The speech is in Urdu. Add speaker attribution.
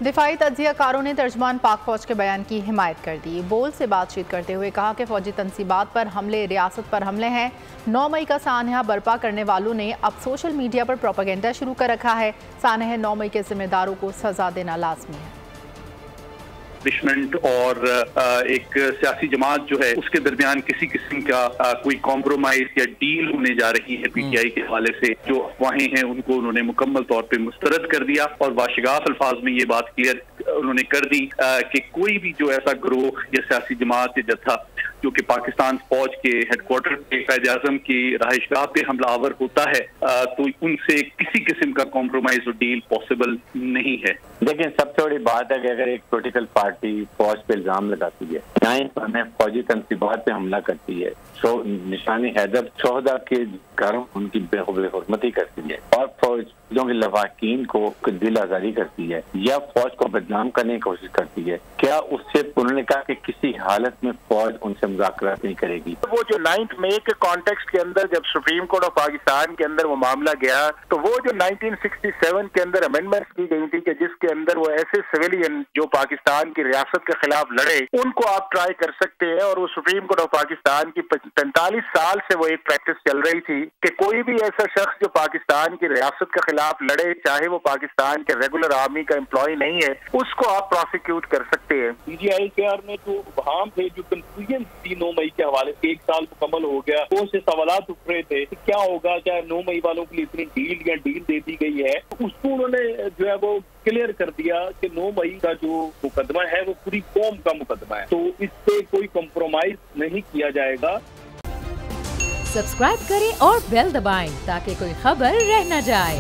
Speaker 1: دفاعی تجزیہ کاروں نے ترجمان پاک فوج کے بیان کی حمایت کر دی۔ بول سے بات چیت کرتے ہوئے کہا کہ فوجی تنصیبات پر حملے ریاست پر حملے ہیں۔ 9 مئی کا سانحہ برپا کرنے والوں نے اب سوشل میڈیا پر پروپیگنڈا شروع کر رکھا ہے۔ سانحہ 9 مئی کے ذمہ داروں کو سزا دینا لازمی ہے۔
Speaker 2: اسٹیبلشمنٹ اور ایک سیاسی جماعت جو ہے اس کے درمیان کسی قسم کا کوئی کمپرومائز یا ڈیل ہونے جا رہی ہے پی ٹی آئی کے حوالے سے جو افواہیں ہیں ان کو انہوں نے مکمل طور پہ مسترد کر دیا اور باشگاف الفاظ میں یہ بات کلیئر انہوں نے کر دی کہ کوئی بھی جو ایسا گروہ یا سیاسی جماعت یا جتھا جو کہ پاکستان فوج کے ہیڈ کوارٹر کے قائد اعظم کی رہائش گاہ پہ حملہ آور ہوتا ہے تو ان سے کسی قسم کا کمپرومائز اور ڈیل پاسبل نہیں ہے۔
Speaker 3: لیکن سب سے بڑی بات ہے کہ اگر ایک پولیٹیکل پارٹی فوج پہ الزام لگاتی ہے یا فوجی تنصیبات پہ حملہ کرتی ہے نشانی حیدر شہداء کے گھروں ان کی بے حرمتی کرتی ہے اور فوجوں کے لواحقین کو دل آزاری کرتی ہے یا فوج کو بدنام کرنے کی کوشش کرتی ہے، کیا اس سے انہوں نے کہا کہ کسی حالت میں فوج ان سے مذاکرات نہیں کرے گی؟
Speaker 4: وہ جو 9 مئی کے کانٹیکسٹ کے اندر جب سپریم کورٹ آف پاکستان کے اندر وہ معاملہ گیا تو وہ جو 1967 کے اندر امینڈمنٹس کی گئی تھی کہ جس کے اندر وہ ایسے سویلین جو پاکستان کی ریاست کے خلاف لڑے ان کو آپ ٹرائی کر سکتے ہیں، اور وہ سپریم کورٹ آف پاکستان کی 45 سال سے وہ ایک پریکٹس چل رہی تھی کہ کوئی بھی ایسا شخص جو پاکستان کی ریاست کے خلاف لڑے چاہے وہ پاکستان کے ریگولر آرمی کا امپلائی نہیں ہے اس کو آپ پروسیکیوٹ کر سکتے ہیں۔
Speaker 5: پی جی آئی کے آر میں جو ابہام تھے جو کنفیوژن تھی 9 مئی کے حوالے سے 1 سال مکمل ہو گیا تو سے سوالات اٹھ رہے تھے کہ کیا ہوگا، چاہے 9 مئی والوں کے لیے اتنی ڈیل دے دی گئی ہے، اس کو انہوں نے جو ہے وہ کلیئر کر دیا کہ 9 مئی کا جو مقدمہ ہے وہ پوری قوم کا مقدمہ ہے، تو اس سے کوئی کمپرومائز نہیں کیا جائے گا۔
Speaker 6: سبسکرائب کریں اور بیل دبائیں تاکہ کوئی خبر رہ نہ جائے۔